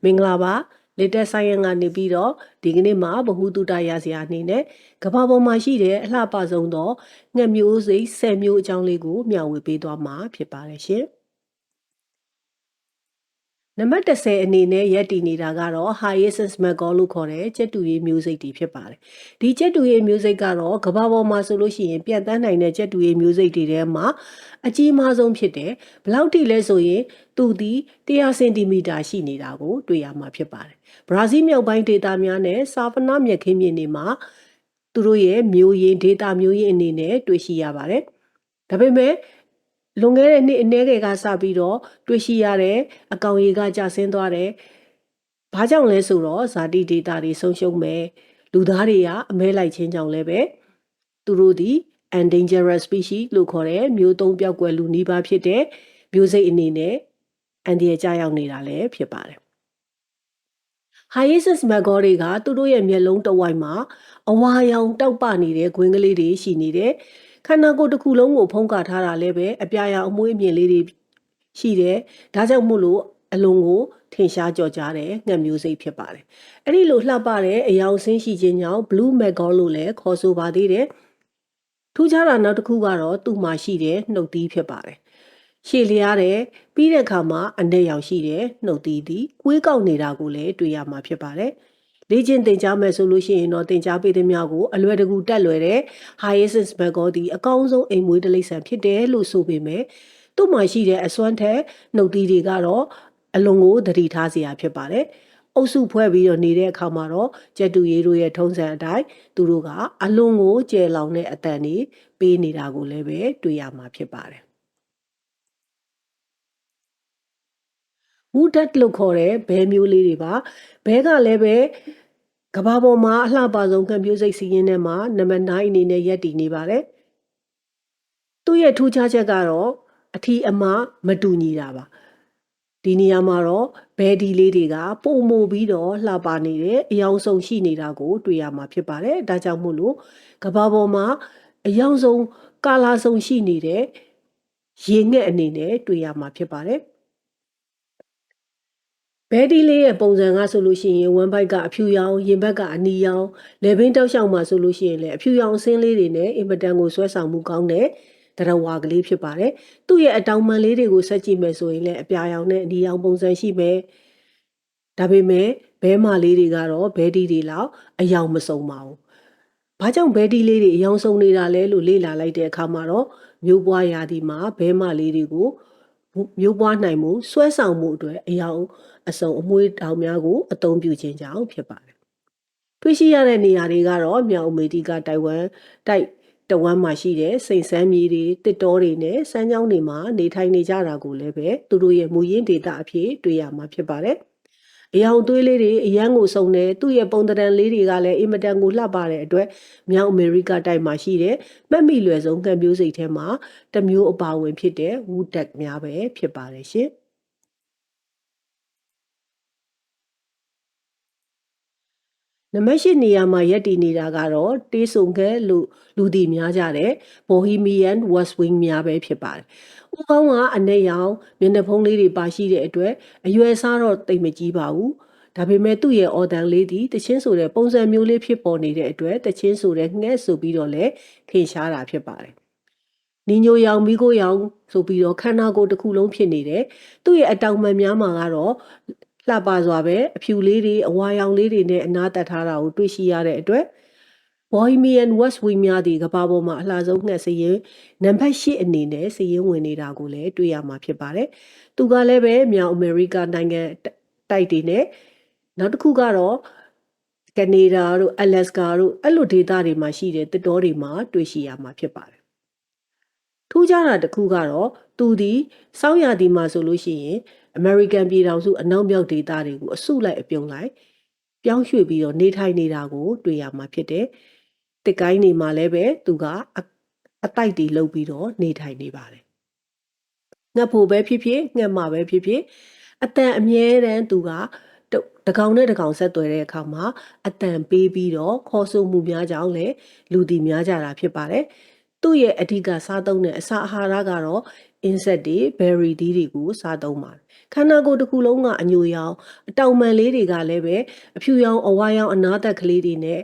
မင်္ဂလာပါလက်တက်ဆိုင်ရန်ကနေပြီးတော့ဒီကနေ့မှာဗဟုသုတရစရာအနေနဲ့ကမ္ဘာပေါ်မှာရှိတဲ့အလှပဆုံးသောငှက်မျိုးစိတ်10မျိုးအကြောင်းလေးကိုမျှဝေပေးသွားမှာဖြစ်ပါတယ်ရှင်နံပါတ်30အနေနဲ့ရပ်တည်နေတာကတော့ hyacinth macaw လို့ခေါ်တဲ့ကြက်တူရွေးမျိုးစိတ်တွေဖြစ်ပါတယ်။ဒီကြက်တူရွေးမျိုးစိတ်ကတော့ကမ္ဘာပေါ်မှာဆိုလို့ရှိရင်ပြန့်တန်းနိုင်တဲ့ကြက်တူရွေးမျိုးစိတ်တွေထဲမှာအကြီးမားဆုံးဖြစ်တယ်။ဘယ်လောက်ထိလဲဆိုရင်သူဒီ100စင်တီမီတာရှိနေတာကိုတွေ့ရမှာဖြစ်ပါတယ်။ဘရာဇီးမြောက်ပိုင်းဒေသများနဲ့ဆာဗနာမြက်ခင်းပြင်တွေမှာသူတို့ရဲ့မျိုးရင်းဒေတာမျိုးရင်းအနေနဲ့တွေ့ရှိရပါတယ်။ဒါပေမဲ့လွန်ခဲ့တဲ့နှစ်အနည်းငယ်ကစပြီးတော့တွေ့ရှိရတဲ့အကောင်ရေကကျဆင်းသွားတယ်။ဘာကြောင့်လဲဆိုတော့ဇာတိဒေတာတွေဆုံးရှုံးမယ်။လူသားတွေကအမဲလိုက်ခြင်းကြောင့်လည်းပဲသူတို့ဒီ endangered species လို့ခေါ်တဲ့မျိုးသုံးပျောက်ကွယ်လူနီးပါးဖြစ်တဲ့မျိုးစိတ်အနေနဲ့အန္တရာယ်ကျရောက်နေတာလည်းဖြစ်ပါတယ်။ hyacinth macaw တွေကသူတို့ရဲ့မျက်လုံးတစ်ဝိုက်မှာအဝါရောင်တောက်ပနေတဲ့ခွင်းကလေးတွေရှိနေတယ်။ခန္ဓာကိုယ်တစ်ခုလုံးကိုဖုံးကာထားတာလည်းပဲအပြာရောင်အမွှေးအမြင်လေးတွေရှိတယ်။ဒါကြောင့်မို့လို့အလွန်ကိုထင်ရှားကြော်ကြားတဲ့ငှက်မျိုးစိတ်ဖြစ်ပါတယ်။အဲ့ဒီလိုလှပတဲ့အယောင်ဆင်းရှိခြင်းကြောင့် blue macaw လို့လည်းခေါ်ဆိုပါသေးတယ်။ထူးခြားတာနောက်တစ်ခုကတော့သူ့မှာရှိတဲ့နှုတ်သီးဖြစ်ပါတယ်။ရှည်လျားတဲ့ပြီးတဲ့အခါမှာအနက်ရောင်ရှိတဲ့နှုတ်သီးသည်ကွေးကောက်နေတာကိုလည်းတွေ့ရမှာဖြစ်ပါတယ်။လေ့ကျင့်သင်ကြားမယ်ဆိုလို့ရှိရင်တော့သင်ကြားပေးသည်များကိုအလွယ်တကူတက်လွယ်တဲ့ hyacinth macaw သည်အကောင်းဆုံးအိမ်မွေးတိရစ္ဆာန်ဖြစ်တယ်လို့ဆိုပေမဲ့သူ့မှာရှိတဲ့အစွမ်းထက်နှုတ်သီးတွေကတော့အလွန်ကိုသတိထားစရာဖြစ်ပါတယ်။အုပ်စုဖွဲ့ပြီးတော့နေတဲ့အခါမှာတော့ကြက်တူရွေးတို့ရဲ့ထုံးစံအတိုင်းသူတို့ကအလွန်ကိုကျယ်လောင်တဲ့အတန်တွေပေးနေတာကိုလည်းပဲတွေ့ရမှာဖြစ်ပါတယ်။ woodduck လို့ခေါ်တဲ့ဘဲမျိုးလေးတွေပါဘဲကလည်းပဲကဘာပေါ်မှာအလှပဆုံးငှက်မျိုးစိတ်စီးရင်ထဲမှာနံပါတ်9အနေနဲ့ရပ်တည်နေပါတယ်သူ့ရဲ့ထူးခြားချက်ကတော့အထီအမမတူညီတာပါဒီနေရာမှာတော့ဘဲဒီလေးတွေကပုံမူပြီးတော့လှပနေတဲ့အယောင်ဆုံးရှိနေတာကိုတွေ့ရမှာဖြစ်ပါတယ်ဒါကြောင့်မို့လို့ကဘာပေါ်မှာအယောင်ဆုံးကာလာဆုံးရှိနေတဲ့ရေငှက်အနေနဲ့တွေ့ရမှာဖြစ်ပါတယ်ဘဲဒီလေးရဲ့ပုံစံကဆိုလို့ရှိရင်ဝမ်ဘိုက်ကအဖြူရောင်ရင်ဘက်ကအနီရောင်လေဘင်းတောက်လျှောက်မှာဆိုလို့ရှိရင်လည်းအဖြူရောင်အစင်းလေးတွေနဲ့အင်မတန်ကိုဆွဲဆောင်မှုကောင်းတဲ့တရဝါကလေးဖြစ်ပါတယ်သူ့ရဲ့အတောင်ပံလေးတွေကိုဆက်ကြည့်မယ်ဆိုရင်လည်းအပြာရောင်နဲ့အနီရောင်ပုံစံရှိမယ်ဒါပေမဲ့ဘဲမလေးတွေကတော့ဘဲဒီတွေလောက်အယောင်မစုံပါဘူးဘာကြောင့်ဘဲဒီလေးတွေအယောင်စုံနေတာလဲလို့လေ့လာလိုက်တဲ့အခါမှာတော့မျိုးပွားရာသီမှာဘဲမလေးတွေကိုမျိုးပွားနိုင်မှုဆွဲဆောင်မှုအတွက်အယောင်အစုံအမွှေးတောင်များကိုအသုံးပြုခြင်းကြောင့်ဖြစ်ပါတယ်။တွေ့ရှိရတဲ့နေရာတွေကတော့မြောက်အမေရိကတိုင်ဝမ်တဝမ်းမှာရှိတဲ့စိန်ဆန်းမြေတွေတစ်တောတွေနဲ့စမ်းချောင်းတွေမှာနေထိုင်နေကြတာကိုလည်းပဲသူတို့ရဲ့မူရင်းဒေတာအဖြစ်တွေ့ရမှာဖြစ်ပါတယ်။အယောင်သွေးလေးတွေအရန်ကိုစုံတယ်သူ့ရဲ့ပုံသဏ္ဍာန်လေးတွေကလည်းအင်မတန်ကိုလှပတဲ့အတွက်မြောက်အမေရိကတိုင်မှာရှိတဲ့မှတ်မိလွယ်ဆုံးငှက်မျိုးစိတ်ထဲမှာတစ်မျိုးအပါဝင်ဖြစ်တဲ့ woodduck များပဲဖြစ်ပါတယ်ရှင်။နံပါတ်8နေရာမှာရပ်တည်နေတာကတော့တေးဆုံငှက်လို့လူသိများကြတဲ့ Bohemian West Wing များပဲဖြစ်ပါတယ်။ဦးခေါင်းကအနက်ရောင်မျက်နှာဖုံးလေးတွေပါရှိတဲ့အတွက်အရွယ်စားတော့တိတ်မကြီးပါဘူး။ဒါပေမဲ့သူ့ရဲ့အော်တန်လေးဒီတချင်းဆိုတဲ့ပုံစံမျိုးလေးဖြစ်ပေါ်နေတဲ့အတွက်တချင်းဆိုတဲ့ငှက်ဆိုပြီးတော့လည်းထင်ရှားတာဖြစ်ပါတယ်။နီညိုရောင်မိခိုးရောင်ဆိုပြီးတော့ခန္ဓာကိုယ်တစ်ခုလုံးဖြစ်နေတယ်။သူ့ရဲ့အတောင်ပံများမှာကတော့လှပစွာပဲအဖြူလေးတွေအဝါရောင်လေးတွေနဲ့အနားတက်ထားတာကိုတွေ့ရှိရတဲ့အတွက် Bohemian West Wing များဒီကဘာပေါ်မှာအလှဆုံးငှက်စရင်နံပါတ်8အနေနဲ့စရင်ဝင်နေတာကိုလည်းတွေ့ရမှာဖြစ်ပါတယ်။သူကလည်းပဲမြောက်အမေရိကနိုင်ငံတိုက်တွေနဲ့နောက်တစ်ခုကတော့ကနေဒါတို့အလက်စကာတို့အဲ့လိုဒေသတွေမှာရှိတဲ့တစ်တောတွေမှာတွေ့ရှိရမှာဖြစ်ပါတယ်။ထူးခြားတာတစ်ခုကတော့သူဒီစောင်းရာသီမှာဆိုလို့ရှိရင်American ပြည်ထောင်စုအနောက်မြောက်ဒေသတွေကိုအစုလိုက်အပြုံလိုက်ပြောင်းရွှေ့ပြီးတော့နေထိုင်နေတာကိုတွေ့ရမှာဖြစ်တယ်။တစ်ကိုင်းနေမှာလည်းပဲသူကအတိုက်တွေလုပ်ပြီးတော့နေထိုင်နေပါတယ်။ငှက်ဖို့ပဲဖြစ်ဖြစ်ငှက်မှာပဲဖြစ်ဖြစ်အတန်အမြဲတမ်းသူကတကောင်နဲ့တကောင်ဆက်သွယ်တဲ့အခါမှာအတန်ပေးပြီးတော့ခေါ်ဆိုမှုများကြောင့်လည်းလူတီများကြတာဖြစ်ပါတယ်။သူ့ရဲ့အဓိကစားသုံးတဲ့အစာအာဟာရကတော့ insect တွေ berry တွေကိုစားသုံးပါတယ်ခန္ဓာကိုယ်တစ်ခုလုံးကအညိုရောင်အတောင်မှန်လေးတွေကလည်းပဲအဖြူရောင်အဝါရောင်အနားသက်ကလေးတွေနဲ့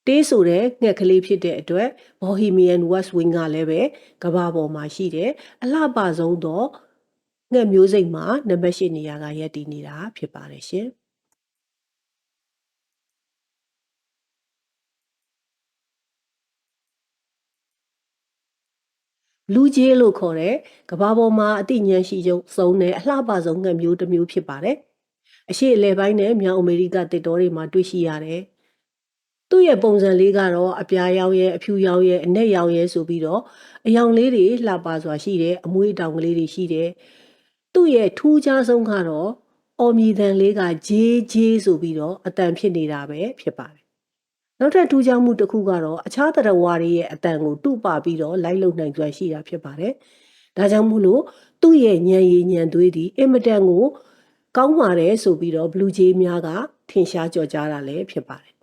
တေးဆိုတဲ့ငှက်ကလေးဖြစ်တဲ့အတွက် Bohemian West Wing ကလည်းပဲကမ္ဘာပေါ်မှာရှိတယ်အလှပဆုံးသောငှက်မျိုးစိတ်မှာနံပါတ်၈နေရာကရပ်တည်နေတာဖြစ်ပါတယ်ရှင်လူကြီးလို့ခေါ်တဲ့ကမ္ဘာပေါ်မှာအသိဉာဏ်ရှိဆုံးတဲ့အလှပဆုံးငှက်မျိုးတစ်မျိုးဖြစ်ပါတယ်အရှေ့အလယ်ပိုင်းနဲ့မြောက်အမေရိကတစ်တော်တွေမှာတွေ့ရှိရတယ်သူ့ရဲ့ပုံစံလေးကတော့အပြာရောင်ရဲ့အဖြူရောင်ရဲ့အနက်ရောင်ရဲ့ဆိုပြီးတော့အယောင်လေးတွေလှပစွာရှိတယ်အမွှေးတောင်ကလေးတွေရှိတယ်သူ့ရဲ့ထူးခြားဆုံးကတော့အော်မြည်သံလေးကဂျေးဂျေးဆိုပြီးတော့အတန်ဖြစ်နေတာပဲဖြစ်ပါတယ်နောက်ထပ်ထူးခြားမှုတစ်ခုကတော့အခြားသတ္တဝါတွေရဲ့အတန်ကိုတုပပြီးတော့လိုက်လုံနိုင်စွမ်းရှိတာဖြစ်ပါတယ်ဒါကြောင့်မို့လို့သူ့ရဲ့ဉာဏ်ရည်ဉာဏ်သွေးဒီအင်မတန်ကိုကောင်းပါတယ်ဆိုပြီးတော့ဘလူးဂျေးများကထင်ရှားကြော်ကြားတာလည်းဖြစ်ပါတယ်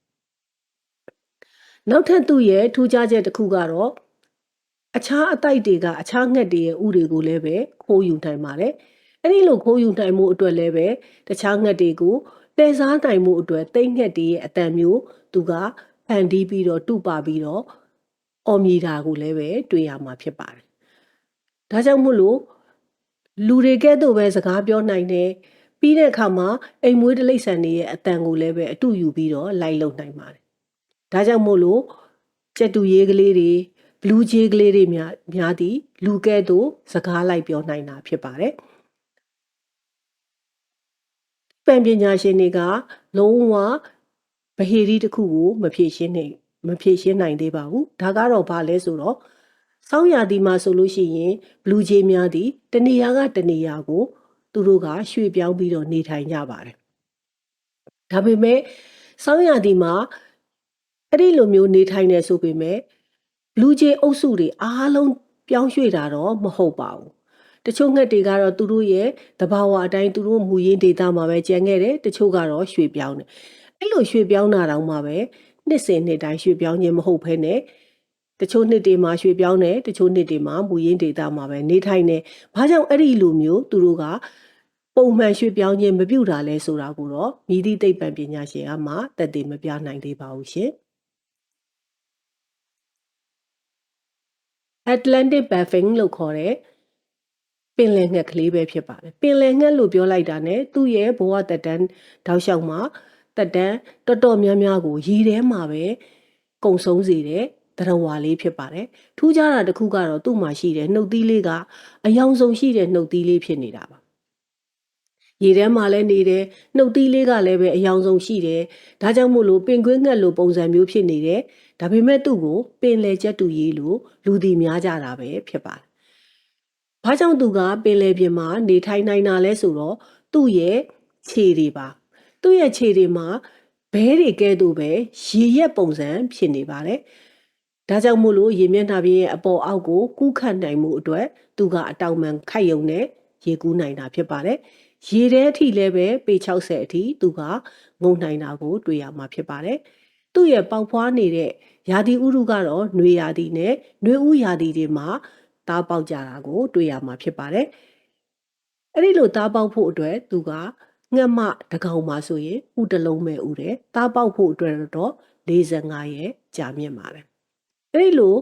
နောက်ထပ်သူ့ရဲ့ထူးခြားချက်တစ်ခုကတော့အခြားအတိုက်တွေကအခြားငှက်တွေရဲ့ဥတွေကိုလည်းပဲခိုးယူနိုင်ပါတယ်အဲ့ဒီလိုခိုးယူနိုင်မှုအတွက်လည်းပဲတခြားငှက်တွေကိုတဲစားနိုင်မှုအတွက်တိတ်ငှက်တွေရဲ့အတန်မျိုးသူကဖန်တီးပြီးတော့တုပပြီးတော့အော်မြည်တာကိုလည်းပဲတွေ့ရမှာဖြစ်ပါတယ်ဒါကြောင့်မို့လို့လူတွေကဲ့သို့ပဲစကားပြောနိုင်တယ်ပြီးတဲ့အခါမှာအိမ်မွေးတိရစ္ဆာန်တွေရဲ့အတန်ကိုလည်းပဲအတူယူပြီးတော့လိုက်လုံနိုင်ပါတယ်ဒါကြောင့်မို့လို့ကြက်တူရေးကလေးတွေဘလူးဂျေးကလေးတွေများသည်လူကဲ့သို့စကားလိုက်ပြောနိုင်တာဖြစ်ပါတယ်ပန်ပညာရှင်တွေကလုံးဝဗဟေရီတစ်ခုကိုမဖြေရှင်းနိုင်သေးပါဘူးဒါကတော့ဘာလဲဆိုတော့စောင်းရာသီမှာဆိုလို့ရှိရင်ဘလူးဂျေးများသည်တနေရာကတနေရာကိုသူတို့ကရွှေ့ပြောင်းပြီးတော့နေထိုင်ကြပါတယ်ဒါပေမဲ့စောင်းရာသီမှာအဲ့ဒီလိုမျိုးနေထိုင်နေဆိုပေမဲ့ဘလူးဂျေးအုပ်စုတွေအားလုံးပြောင်းရွှေ့တာတော့မဟုတ်ပါဘူးတချို့ငှက်တွေကတော့သူတို့ရဲ့သဘာဝအတိုင်းသူတို့မူရင်းဒေသမှာပဲကျန်ခဲ့တယ်တချို့ကတော့ရွှေ့ပြောင်းတယ်အဲ့လိုရွှေ့ပြောင်းတာတောင်မှပဲနှစ်စဉ်နှစ်တိုင်းရွှေ့ပြောင်းခြင်းမဟုတ်ဘဲနဲ့တချို့နှစ်တွေမှာရွှေ့ပြောင်းတယ်တချို့နှစ်တွေမှာမူရင်းဒေသမှာပဲနေထိုင်တယ်ဘာကြောင့်အဲ့ဒီလိုမျိုးသူတို့ကပုံမှန်ရွှေ့ပြောင်းခြင်းမပြုတာလဲဆိုတာကိုတော့မြည်သည့်သိပ္ပံပညာရှင်ကမှသက်သေမပြနိုင်သေးပါဘူးရှင်Atlantic Puffin လို့ခေါ်တဲ့ပင်လယ်ငှက်ကလေးပဲဖြစ်ပါတယ်ပင်လယ်ငှက်လို့ပြောလိုက်တာ ਨੇ သူ့ရဲ့ဘဝတက်တန်းတောက်လျှောက်မှာတက်တန်းတော်တော်များများကိုရေထဲမှာပဲကုံဆုံးစေတဲ့သရဝါလေးဖြစ်ပါတယ်ထူးခြားတာတစ်ခုကတော့သူ့မှာရှိတဲ့နှုတ်သီးလေးကအယောင်ဆုံးရှိတဲ့နှုတ်သီးလေးဖြစ်နေတာပါရေထဲမှာလည်းနေတယ်နှုတ်သီးလေးကလည်းပဲအယောင်ဆုံးရှိတယ်ဒါကြောင့်မို့လို့ပင်ကွင်းငှက်လိုပုံစံမျိုးဖြစ်နေတယ်ဒါပေမဲ့သူ့ကိုပင်လယ်ကျက်တူရေးလို့လူတွေများကြတာပဲဖြစ်ပါတယ်။ဘာကြောင့်သူကပင်လယ်ပြင်မှာနေထိုင်နိုင်တာလဲဆိုတော့သူ့ရဲ့ခြေတွေပါ။သူ့ရဲ့ခြေတွေမှာဘဲတွေကဲ့သို့ပဲရေရက်ပုံစံဖြစ်နေပါတယ်။ဒါကြောင့်မို့လို့ရေမျက်နှာပြင်ရဲ့အပေါ်အောက်ကိုကူးခတ်နိုင်မှုအတွက်သူကအတောင်ပံခိုက်ယုံနဲ့ရေကူးနိုင်တာဖြစ်ပါတယ်။ရေထဲအထိလည်းပဲပေ60အထိသူကငုံနိုင်တာကိုတွေ့ရမှာဖြစ်ပါတယ်။သူ့ရဲ့ပေါက်ဖွားနေတဲ့ရာသီဥတုကတော့နွေရာသီနဲ့နွေဦးရာသီတွေမှာသားပေါက်ကြတာကိုတွေ့ရမှာဖြစ်ပါတယ်။အဲ့ဒီလိုသားပေါက်ဖို့အတွက်သူကငှက်မတကောင်မှာဆိုရင်ဥတလုံးပဲဥတယ်။သားပေါက်ဖို့အတွက်တော့45ရဲ့ကြာမြင့်ပါတယ်။အဲ့ဒီလို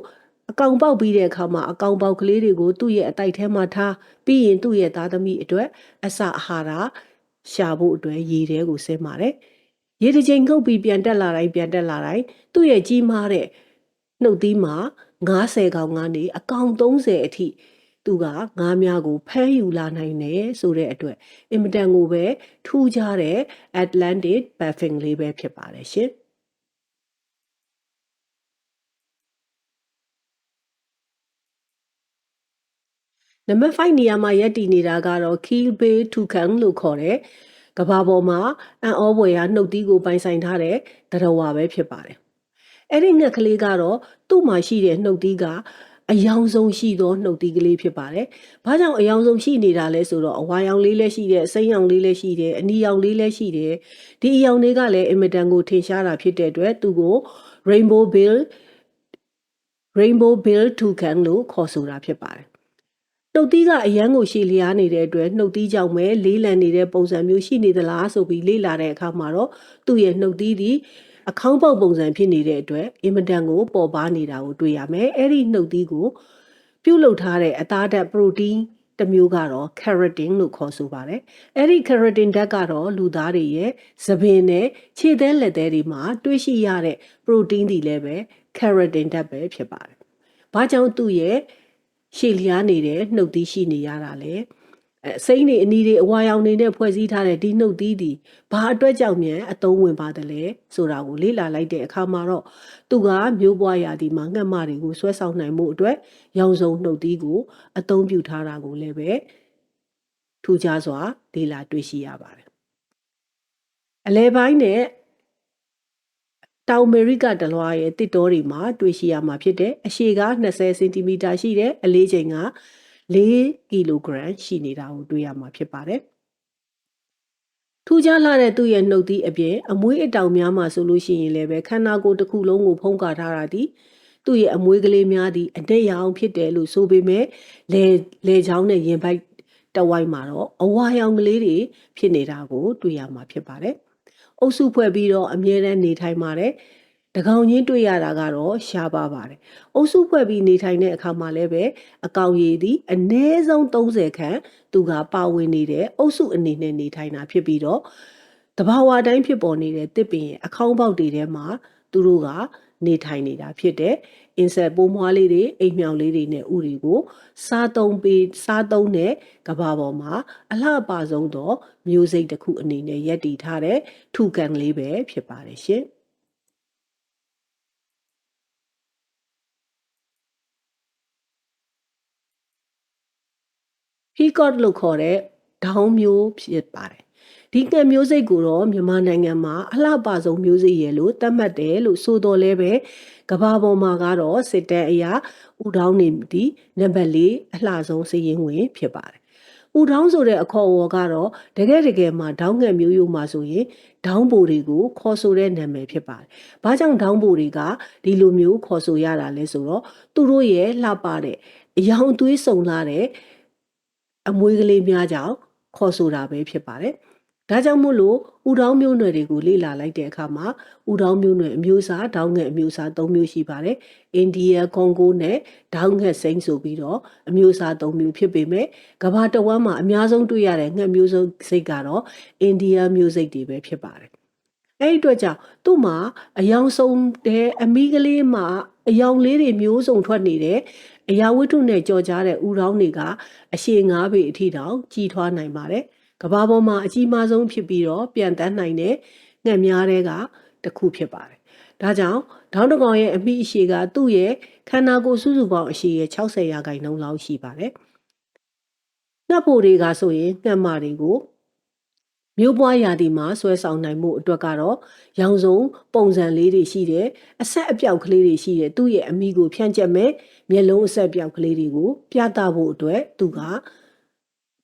အကောင်ပေါက်ပြီးတဲ့အခါမှာအကောင်ပေါက်ကလေးတွေကိုသူ့ရဲ့အတိုက်ထဲမှာထားပြီးရင်သူ့ရဲ့သားသမီးအတွက်အစာအာဟာရရှာဖို့အတွက်ရေထဲကိုဆင်းပါတယ်။ရေတစ်ချိန်ခုတ်ပြီးပြန်တက်လာတိုင်းသူ့ရဲ့ကြီးမားတဲ့နှုတ်သီးမှာ90ကောင်ကနေအကောင်30အထိသူကငါးများကိုဖမ်းယူလာနိုင်တယ်ဆိုတဲ့အတွက်အင်မတန်ကိုပဲထူးခြားတဲ့ Atlantic Puffin လေးပဲဖြစ်ပါတယ်ရှင်နံပါတ်5နေရာမှာရပ်တည်နေတာကတော့ Keelback Toucan လို့ခေါ်တဲ့ကဘာပေါ်မှာအံ့ဩဖွယ်ရာနှုတ်သီးကိုပိုင်ဆိုင်ထားတဲ့သတ္တဝါပဲဖြစ်ပါတယ်အဲ့ဒီငှက်ကလေးကတော့သူ့မှာရှိတဲ့နှုတ်သီးကအယောင်ဆုံးရှိသောနှုတ်သီးကလေးဖြစ်ပါတယ်။ဘာကြောင့်အယောင်ဆုံးရှိနေတာလဲဆိုတော့အဝါရောင်လေးလည်းရှိတယ်အစိမ်းရောင်လေးလည်းရှိတယ်အနီရောင်လေးလည်းရှိတယ်ဒီအယောင်တွေကလည်းအင်မတန်ကိုထင်ရှားတာဖြစ်တဲ့အတွက်သူကို Rainbow Bill Toucan လို့ခေါ်ဆိုတာဖြစ်ပါတယ် နှုတ်သီးကအရန်ကိုရှည်လျားနေတဲ့အတွက်နှုတ်သီးကြောင့်ပဲလေးလံနေတဲ့ပုံစံမျိုးရှိနေသလားဆိုပြီးလေ့လာတဲ့အခါမှာတော့သူ့ရဲ့နှုတ်သီးဒီအခေါင်းပေါက်ပုံစံဖြစ်နေတဲ့အတွက်အင်မတန်ကိုပေါ်ပါနေတာကိုတွေ့ရမယ်။အဲ့ဒီနှုတ်သီးကိုပြုတ်လုထားတဲ့အသားဓာတ်ပရိုတင်းတစ်မျိုးကတော့ keratin လို့ခေါ်ဆိုပါတယ်။အဲ့ဒီ keratin ဓာတ်ကတော့လူသားတွေရဲ့သပင်နဲ့ခြေသဲလက်သဲတွေမှာတွေ့ရှိရတဲ့ protein တွေလည်းပဲ keratin ဓာတ်ပဲဖြစ်ပါတယ်။ဘာကြောင့်သူ့ရဲ့ရှည်လျားနေတဲ့နှုတ်သီးရှိနေရတာလဲ။စိမ့်တွေအနီတွေအဝါရောင်တွေနဲ့ဖွဲ့စည်းထားတဲ့ဒီနှုတ်သီးဒီဘာအတွက်ကြောင့်မြန်အသုံးဝင်ပါတယ်လဲဆိုတာကိုလေ့လာလိုက်တဲ့အခါမှာတော့သူကမျိုးပွားရာဒီမှာငှက်မတွေကိုဆွဲဆောင်နိုင်မှုအတွက်ရောင်စုံနှုတ်သီးကိုအသုံးပြုထားတာကိုလည်းပဲထူးခြားစွာလေ့လာတွေ့ရှိရပါတယ်။အလဲပိုင်းနဲ့တောင်အမေရိကတလွှားရဲ့တစ်တောတွေမှာတွေ့ရှိရမှာဖြစ်တဲ့အရှည်က20စင်တီမီတာရှိတဲ့အလေးချိန်က4ကီလိုဂရမ်ရှိနေတာကိုတွေ့ရမှာဖြစ်ပါတယ်။ထူးခြားလာတဲ့သူ့ရဲ့နှုတ်သီးအပြင်အမွှေးအတောင်များမှာဆိုလို့ရှိရင်လည်းပဲခန္ဓာကိုယ်တစ်ခုလုံးကိုဖုံးကာထားတာဒီသူ့ရဲ့အမွှေးကလေးများဒီအတက်ရောင်ဖြစ်တယ်လို့ဆိုပေမဲ့လေချောင်းနဲ့ရင်ပိုက်တဝိုက်မှာတော့အဝါရောင်ကလေးတွေဖြစ်နေတာကိုတွေ့ရမှာဖြစ်ပါတယ်။အုပ်စုဖွဲ့ပြီးတော့အမြဲတမ်းနေထိုင်ပါတယ်။တကောင်ချင်းတွေ့ရတာကတော့ရှားပါပါတယ်။အုပ်စုဖွဲ့ပြီးနေထိုင်တဲ့အခါမှာလည်းပဲအကောင်ရည်သည်အနည်းဆုံး30ခန့်သူကပါဝင်နေတဲ့အုပ်စုအနေနဲ့နေထိုင်တာဖြစ်ပြီးတော့တဘာဝတိုင်းဖြစ်ပေါ်နေတဲ့တစ်ပင်ရဲ့အခေါင်းပေါက်တွေထဲမှာသူတို့ကနေထိုင်နေတာဖြစ်တဲ့အင်ဆက်ပိုးမွှားလေးတွေအိမ်မြောင်လေးတွေနဲ့ဥတွေကိုစားသုံးတဲ့ကဘာပေါ်မှာအလှပဆုံးသောမျိုးစိတ်တစ်ခုအနေနဲ့ရပ်တည်ထားတဲ့ထူကန်လေးပဲဖြစ်ပါတယ်ရှင်။ Peacock လို့ခေါ်တဲ့ဒေါင်းမျိုးဖြစ်ပါတယ်။ဒီငှက်မျိုးစိတ်ကိုတော့မြန်မာနိုင်ငံမှာအလှပဆုံးမျိုးစိတ်ရဲ့လို့သတ်မှတ်တယ်လို့ဆိုတော်လဲပဲကဘာပေါ်မှာကတော့စစ်တမ်းအရာဥဒေါင်းနေဒီနံပါတ်4အလှဆုံးစည်ရင်းဝင်ဖြစ်ပါတယ်။ဥဒေါင်းဆိုတဲ့အခေါ်အဝေါ်ကတော့တကယ်မှာဒေါင်းငှက်မျိုးရိုးမှာဆိုရင်ဒေါင်းပိုတွေကိုခေါ်ဆိုတဲ့နာမည်ဖြစ်ပါတယ်။ဘာကြောင့်ဒေါင်းပိုတွေကဒီလိုမျိုးခေါ်ဆိုရတာလဲဆိုတော့သူတို့ရဲ့လှပတဲ့အယောင်သွေးစုံလာတဲ့အမွှေးကလေးများကြောင့်ခေါ်ဆိုတာပဲဖြစ်ပါတယ်။ဒါကြောင့်မို့လို့ဥဒေါင်းမျိုးနွယ်တွေကိုလေ့လာလိုက်တဲ့အခါမှာဥဒေါင်းမျိုးနွယ်အမျိုးအစားဒေါင်းငှက်အမျိုးအစား3မျိုးရှိပါတယ်။အိန္ဒိယ၊ကွန်ဂိုနဲ့ဒေါင်းငှက်စိမ်းဆိုပြီးတော့အမျိုးအစား3မျိုးဖြစ်ပေမဲ့ကမ္ဘာတဝန်းမှာအများဆုံးတွေ့ရတဲ့ငှက်မျိုးစိတ်ကတော့အိန္ဒိယမျိုးစိတ်တွေပဲဖြစ်ပါတယ်။အဲ့ဒီအတွက်ကြောင့်သူ့မှာအယောင်စုံတဲ့အမီးကလေးမှာအယောင်လေးတွေမျိုးစုံထွက်နေတဲ့အရာဝတ္ထုနဲ့ကြော်ကြားတဲ့ဥဒေါင်းတွေကအရှည်9ပေအထိတောင်ကြီးထွားနိုင်ပါတယ်။ကမ္ဘာပေါ်မှာအကြီးမားဆုံးဖြစ်ပြီးတော့ပြန်တန်းနိုင်တဲ့ငှက်များတွေကတစ်ခုဖြစ်ပါတယ်။ဒါကြောင့်ဒေါင်းတကောင်ရဲ့အမိအရှည်ကသူ့ရဲ့ခန္ဓာကိုယ်စုစုပေါင်းအရှည်ရဲ့60%လောက်ရှိပါတယ်။ငှက်ပိုတွေကဆိုရင်ငှက်မတွေကိုမျိုးပွားရာသီမှာဆွဲဆောင်နိုင်မှုအတွက်ကတော့ရောင်စုံပုံစံလေးတွေရှိတယ်အဆက်အပြောက်ကလေးတွေရှိတယ်သူ့ရဲ့အမိကိုဖြန့်ကျက်မဲ့မျက်လုံးအဆက်ပြောက်ကလေးတွေကိုပြသဖို့အတွက်သူက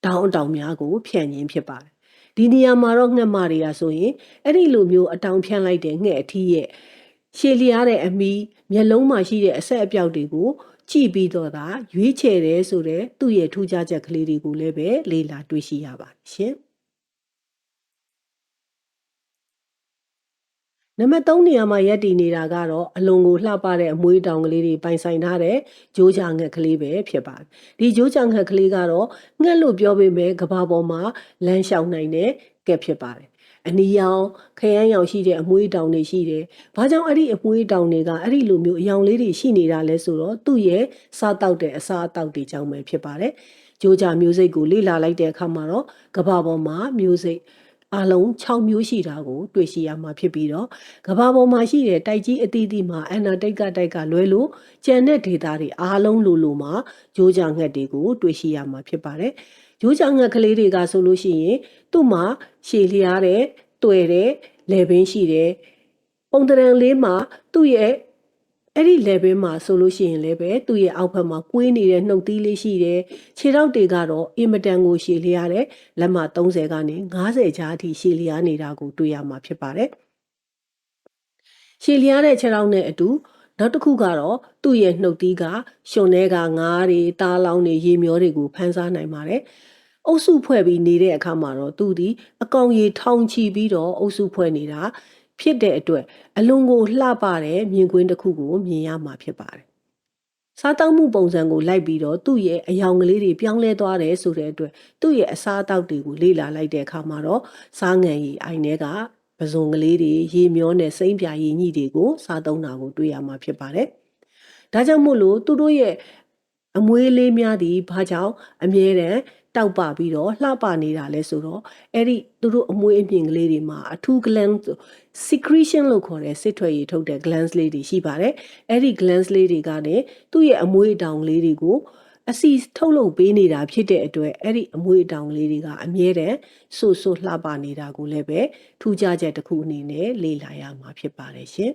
တောင်းအတောင်များကိုဖြန့်ရင်းဖြစ်ပါတယ်ဒီနေရာမှာတော့ငှက်မတွေကဆိုရင်အဲ့ဒီလိုမျိုးအတောင်ဖြန့်လိုက်တဲ့ငှက်အထီးရဲ့ရှည်လျားတဲ့အမိမျက်လုံးမှာရှိတဲ့အဆက်အပြောက်တွေကိုကြည့်ပြီးတော့သာရွေးချယ်တယ်ဆိုတဲ့သူ့ရဲ့ထူးခြားချက်ကလေးတွေကိုလည်းပဲလေ့လာတွေ့ရှိရပါတယ်ရှင်နံပါတ်3နေရာမှာရပ်တည်နေတာကတော့အလွန်ကိုလှပတဲ့အမွှေးတောင်ကလေးတွေပိုင်ဆိုင်ထားတဲ့ဂျိုးချငှက်ကလေးပဲဖြစ်ပါတယ်။ဒီဂျိုးချငှက်ကလေးကတော့ငှက်လို့ပြောပေမဲ့ကဘာပေါ်မှာလမ်းလျှောက်နိုင်တဲ့ကက်ဖြစ်ပါတယ်။အနီရောင်ခရမ်းရောင်ရှိတဲ့အမွှေးတောင်တွေရှိတယ်။ဘာကြောင့်အဲ့ဒီအမွှေးတောင်တွေကအဲ့ဒီလိုမျိုးအယောင်လေးတွေရှိနေတာလဲဆိုတော့သူ့ရဲ့စားတောက်တဲ့အစားအသောက်တွေကြောင့်ပဲဖြစ်ပါတယ်။ဂျိုးချမျိုးစိတ်ကိုလေ့လာလိုက်တဲ့အခါမှာတော့ကဘာပေါ်မှာမျိုးစိတ်အလုံး6မျိုးရှိတာကိုတွေ့ရှိရမှာဖြစ်ပြီးတော့ကဘာပေါ်မှာရှိတဲ့တိုက်ကြီးအသီးသီးမှာအန်နာတိတ်ကလွဲလို့ကျန်တဲ့ဒေတာတွေအားလုံးလိုမှာဂျိုးချငှက်တွေကိုတွေ့ရှိရမှာဖြစ်ပါတယ်။ဂျိုးချငှက်ကလေးတွေကဆိုလို့ရှိရင်သူ့မှာရှည်လျားတဲ့တွယ်တဲ့လယ်ပင်ရှိတယ်။ပုံတရံလေးမှာသူ့ရဲ့အဲ့ဒီ level မှာဆိုလို့ရှိရင်လည်းပဲသူ့ရဲ့အောက်ဘက်မှာကွေးနေတဲ့နှုတ်သီးလေးရှိတယ်ခြေထောက်တွေကတော့အင်မတန်ကိုရှည်လျားတဲ့လက်မ30ကနေ50ကြားအထိရှည်လျားနေတာကိုတွေ့ရမှာဖြစ်ပါတယ်ရှည်လျားတဲ့ခြေထောက်နဲ့အတူ နောက်တစ်ခုကတော့သူ့ရဲ့နှုတ်သီးကရှင်ထဲကငါးတွေတားလောင်းတွေရေမျောတွေကိုဖန်ဆားနိုင်ပါတယ်အုပ်စုဖွဲ့ပြီးနေတဲ့အခါမှာတော့သူဒီအကောင်ရေထောင်ချီပြီးတော့အုပ်စုဖွဲ့နေတာဖြစ်တဲ့အတွက်အလွန်ကိုလှပတဲ့မြင်ကွင်းတစ်ခုကိုမြင်ရမှာဖြစ်ပါတယ်စားတောက်မှုပုံစံကိုလိုက်ပြီးတော့သူ့ရဲ့အယောင်ကလေးတွေပြောင်းလဲသွားတယ်ဆိုတဲ့အတွက်သူ့ရဲ့အစားအသောက်တွေကိုလေ့လာလိုက်တဲ့အခါမှာတော့စားငံရည်အိုင်ထဲကပဇွန်ကလေးတွေရေမျောနဲ့စိမ့်ပြာရည်ညှိတွေကိုစားသုံးတာကိုတွေ့ရမှာဖြစ်ပါတယ်။ဒါကြောင့်မို့လို့သူတို့ရဲ့အမွေးလေးများသည်ဘာကြောင့်အမြဲတမ်းတောက်ပပြီးတော့လှပနေတာလဲဆိုတော့အဲ့ဒီသူတို့အမွေးအမြင်ကလေးတွေမှာအထူး gland secretion လို့ခေါ်တဲ့စစ်ထွက်ရည်ထုတ်တဲ့ glands လေးတွေရှိပါတယ်အဲ့ဒီ glands လေးတွေကနေသူ့ရဲ့အမွေးတောင်လေးတွေကိုအစီထုတ်လုပ်ပေးနေတာဖြစ်တဲ့အတွက်အဲ့ဒီအမွေးတောင်လေးတွေကအမြဲတမ်းဆွဆွလှပနေတာကိုလည်းပဲထူးခြားချက်တစ်ခုအနေနဲ့လေ့လာရမှာဖြစ်ပါတယ်ရှင်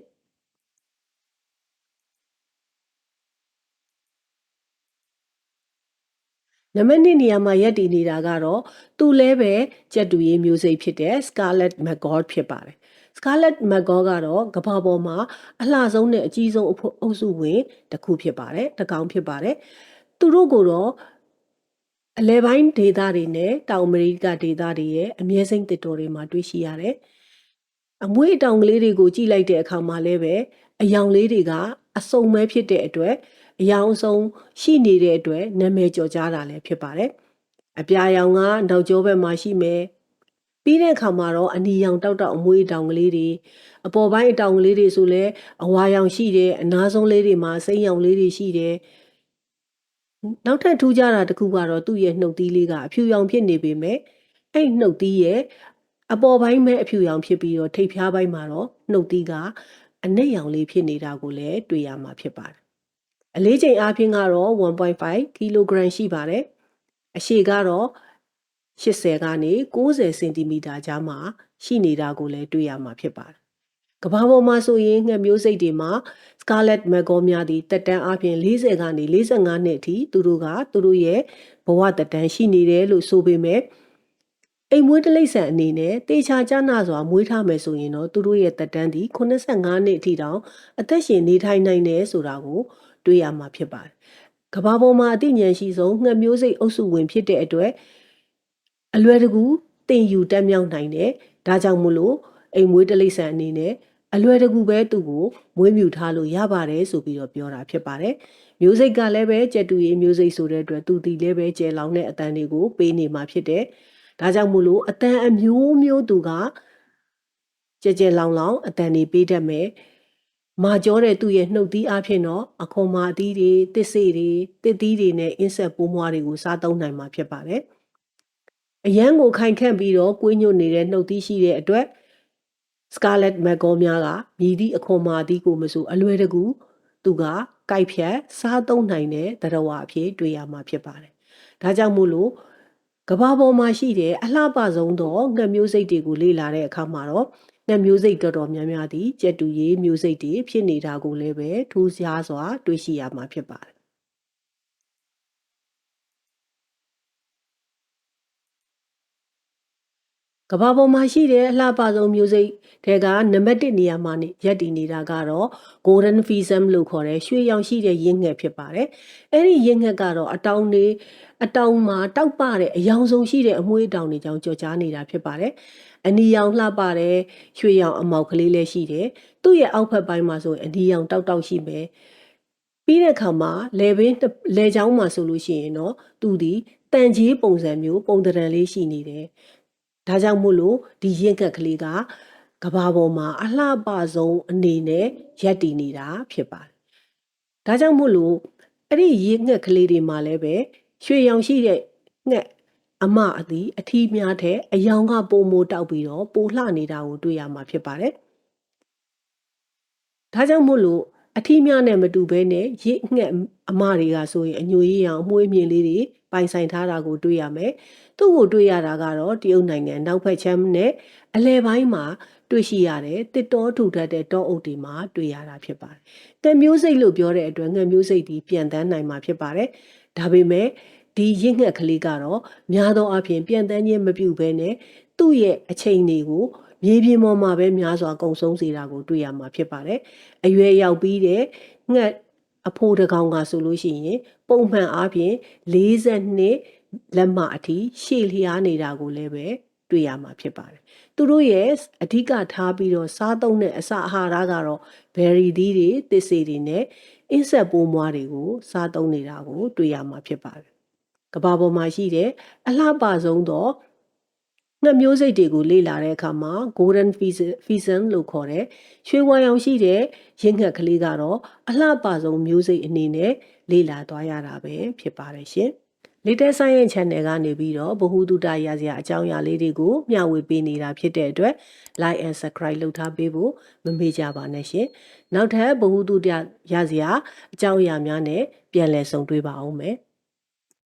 နံပါတ်1နေရာမှာရပ်တည်နေတာကတော့သူလည်းပဲကြက်တူရေးမျိုးစိတ်ဖြစ်တဲ့ Scarlet Maggot ဖြစ်ပါတယ်။ Scarlet Maggot ကတော့ကမ္ဘာပေါ်မှာအလှဆုံးနဲ့အကြီးဆုံးအုပ်စုဝင်တစ်ခုဖြစ်ပါတယ်။တစ်ကောင်ဖြစ်ပါတယ်။သူတို့ကိုတော့အလဲပိုင်းဒေသတွေနဲ့တောင်အမေရိကဒေသတွေရဲ့အမြဲစိမ့်တစ်တော်တွေမှာတွေ့ရှိရတယ်။အမွေးအတောင်ကလေးတွေကိုကြည့်လိုက်တဲ့အခါမှာလည်းပဲအယောင်လေးတွေကအစုံပဲဖြစ်တဲ့အတွက်အယောင်အစုံရှိနေတဲ့အတွက်နာမည်ကျော်ကြားတာလည်းဖြစ်ပါတယ်။အပြာရောင်ကနောက်ကျောဘက်မှာရှိမယ်။ပြီးတဲ့အခါမှာတော့အနီရောင်တောက်တောက်အမွေးတောင်ကလေးတွေအပေါ်ပိုင်းအတောင်ကလေးတွေဆိုလဲအဝါရောင်ရှိတယ်အနားဆုံးလေးတွေမှာစိမ်းရောင်လေးတွေရှိတယ်။နောက်ထပ်ထူးခြားတာတစ်ခုကတော့သူ့ရဲ့နှုတ်သီးလေးကအဖြူရောင်ဖြစ်နေပေမဲ့အဲ့နှုတ်သီးရဲ့အပေါ်ပိုင်းပဲအဖြူရောင်ဖြစ်ပြီးတော့ထိပ်ဖျားပိုင်းမှာတော့နှုတ်သီးကအနက်ရောင်လေးဖြစ်နေတာကိုလည်းတွေ့ရမှာဖြစ်ပါတယ်။အလေးချိန်အားဖြင့်ကတော့1.5 kg ရှိပါတယ်။အရှည်ကတော့80ကနေ90စင်တီမီတာကြားမှာရှိနေတာကိုလည်းတွေ့ရမှာဖြစ်ပါတယ်။ကမ္ဘာပေါ်မှာဆိုရင်ငှက်မျိုးစိတ်တွေမှာ Scarlet Maggot များသည့်တက်တန်းအားဖြင့်40ကနေ45နှစ်အထိသူတို့ရဲ့ဘဝတက်တန်းရှိနေတယ်လို့ဆိုပေမဲ့အိမ်မွေးတိရစ္ဆာန်အနေနဲ့တေချာကျနာစွာမွေးထားမယ်ဆိုရင်တော့သူတို့ရဲ့တက်တန်းဒီ85နှစ်အထိတောင်အသက်ရှင်နေထိုင်နိုင်တယ်ဆိုတာကိုတွေ့ရမှာဖြစ်ပါတယ်။ကမ္ဘာပေါ်မှာအသိဉာဏ်ရှိဆုံးငှက်မျိုးစိတ်အုပ်စုဝင်ဖြစ်တဲ့အတွက်အလွယ်တကူတင်ယူတက်မြောက်နိုင်တယ်။ဒါကြောင့်မို့လို့အိမ်မွေးတိရစ္ဆာန်အနေနဲ့အလွယ်တကူပဲသူ့ကိုမွေးမြူထားလို့ရပါတယ်ဆိုပြီးတော့ပြောတာဖြစ်ပါတယ်။မျိုးစိတ်ကလည်းပဲကြက်တူရေးမျိုးစိတ်ဆိုတဲ့အတွက်သူဒီလည်းပဲကျဲလောင်တဲ့အတန်တွေကိုပေးနေမှာဖြစ်တယ်။ဒါကြောင့်မို့လို့အတန်အမျိုးမျိုးသူကကြဲလောင်အတန်တွေပေးတတ်မယ်။မာကျောတဲ့သူ့ရဲ့နှုတ်သီးအဖြစ်တော့အခွန်မာသီးတွေတစ်စေ့တွေတစ်သီးတွေနဲ့အင်းဆက်ပိုးမွားတွေကိုစားသုံးနိုင်မှာဖြစ်ပါတယ်။အရန်ကိုခိုင်ခန့်ပြီးတော့ကွေးညွတ်နေတဲ့နှုတ်သီးရှိတဲ့အတွက်Scarlet Maggot များကမြည်သည့်အခွန်မာသီးကိုမဆိုအလွယ်တကူသူကကိုက်ဖြတ်စားသုံးနိုင်တဲ့သတ္တဝါအဖြစ်တွေ့ရမှာဖြစ်ပါတယ်။ဒါကြောင့်မို့လို့ကမ္ဘာပေါ်မှာရှိတဲ့အလှပဆုံးသောငှက်မျိုးစိတ်တွေကိုလေ့လာတဲ့အခါမှာတော့ငှက်မျိုးစိတ်တော်များများသည်ကြက်တူရေးမျိုးစိတ်တွေဖြစ်နေတာကိုလည်းပဲထူးခြားစွာတွေ့ရှိရမှာဖြစ်ပါတယ်ကမ္ဘာပေါ်မှာရှိတဲ့အလှပဆုံးမျိုးစိတ်တွေကနံပါတ်1နေရာမှာရပ်တည်နေတာကတော့ Golden Pheasant လို့ခေါ်တဲ့ရွှေရောင်ရှိတဲ့ရင်းငှက်ဖြစ်ပါတယ်။အဲ့ဒီရင်းငှက်ကတော့အတောင်မှာတောက်ပတဲ့အယောင်ဆုံးရှိတဲ့အမွှေးအတောင်တွေကြောင့်ကြော်ကြားနေတာဖြစ်ပါတယ်။အနီရောင်လှပတဲ့ရွှေရောင်အမောက်ကလေးလည်းရှိတယ်။သူ့ရဲ့အောက်ဖက်ပိုင်းမှာဆိုရင်အနီရောင်တောက်ရှိမယ်။ပြီးတဲ့အခါမှာလေချောင်းမှာဆိုလို့ရှိရင်တော့သူဒီတန်ကြီးပုံစံမျိုးပုံသဏ္ဍာန်လေးရှိနေတယ်။ဒါကြောင့်မို့လို့ဒီရင့်ကက်ကလေးကကဘာပေါ်မှာအလှပဆုံးအနေနဲ့ရပ်တည်နေတာဖြစ်ပါတယ်။ဒါကြောင့်မို့လို့အဲ့ဒီရင့်ငှက်ကလေးတွေမှာလည်းပဲရွှေရောင်ရှိတဲ့ငှက်အမအသည်အထီးများတဲ့အယောင်ကပုံမိုတောက်ပြီးတော့ပိုလှနေတာကိုတွေ့ရမှာဖြစ်ပါတယ်။ဒါကြောင့်မို့လို့အထီးများနဲ့မတူဘဲနဲ့ရင့်ငှက်အမတွေကဆိုရင်အညိုရေးရောင်အမွှေးမြင်လေးတွေပိုင်ဆိုင်ထားတာကိုတွေ့ရမယ်။သူ့ကိုတွေ့ရတာကတော့တရုတ်နိုင်ငံနောက်ဖက်ချမ်းနဲ့အလဲပိုင်းမှာတွေ့ရှိရတယ်တစ်တောထူထပ်တဲ့တောအုပ်တွေမှာတွေ့ရတာဖြစ်ပါတယ်။ငှက်မျိုးစိတ်လို့ပြောတဲ့အတွက်ငှက်မျိုးစိတ်ဒီပြန်တန်းနိုင်မှာဖြစ်ပါတယ်။ဒါပေမဲ့ဒီရင့်ငှက်ကလေးကတော့များသောအားဖြင့်ပြန်တန်းခြင်းမပြုဘဲနဲ့သူ့ရဲ့အချိန်တွေကိုမြေပြင်ပေါ်မှာပဲများစွာကုံဆုံးစေတာကိုတွေ့ရမှာဖြစ်ပါတယ်။အရွယ်ရောက်ပြီးတဲ့ ငှက်အဖိုးတစ်ကောင်ကဆိုလို့ရှိရင်ပုံမှန်အားဖြင့်42လက်မအထိရှေ့လျားနေတာကိုလည်းပဲတွေ့ရမှာဖြစ်ပါတယ်။သူတို့ရဲ့အဓိကထားပြီးတော့စားသုံးတဲ့အစာအာဟာရကတော့ berry သီးတွေသစ်စေ့တွေနဲ့အင်းဆက်ပိုးမွားတွေကိုစားသုံးနေတာကိုတွေ့ရမှာဖြစ်ပါတယ်။ကမ္ဘာပေါ်မှာရှိတဲ့အလှပဆုံးသောငှက်မျိုးစိတ်တွေကိုလေ့လာတဲ့အခါမှာ golden pheasant လို့ခေါ်တဲ့ရွှေဝါရောင်ရှိတဲ့ရင့်ငှက်ကလေးကတော့အလှပဆုံးမျိုးစိတ်အနေနဲ့လေ့လာသွားရတာပဲဖြစ်ပါတယ်ရှင်။ Little Science Channel ကနေပြီးတော့ဗဟုသုတရစရာအကြောင်းအရာလေးတွေကိုမျှဝေပေးနေတာဖြစ်တဲ့အတွက် like and subscribe လုပ်ထားပေးဖို့မမေ့ကြပါနဲ့ရှင်။နောက်ထပ်ဗဟုသုတရစရာအကြောင်းအရာများနဲ့ပြန်လည်ဆုံတွေ့ပါအောင်မယ်။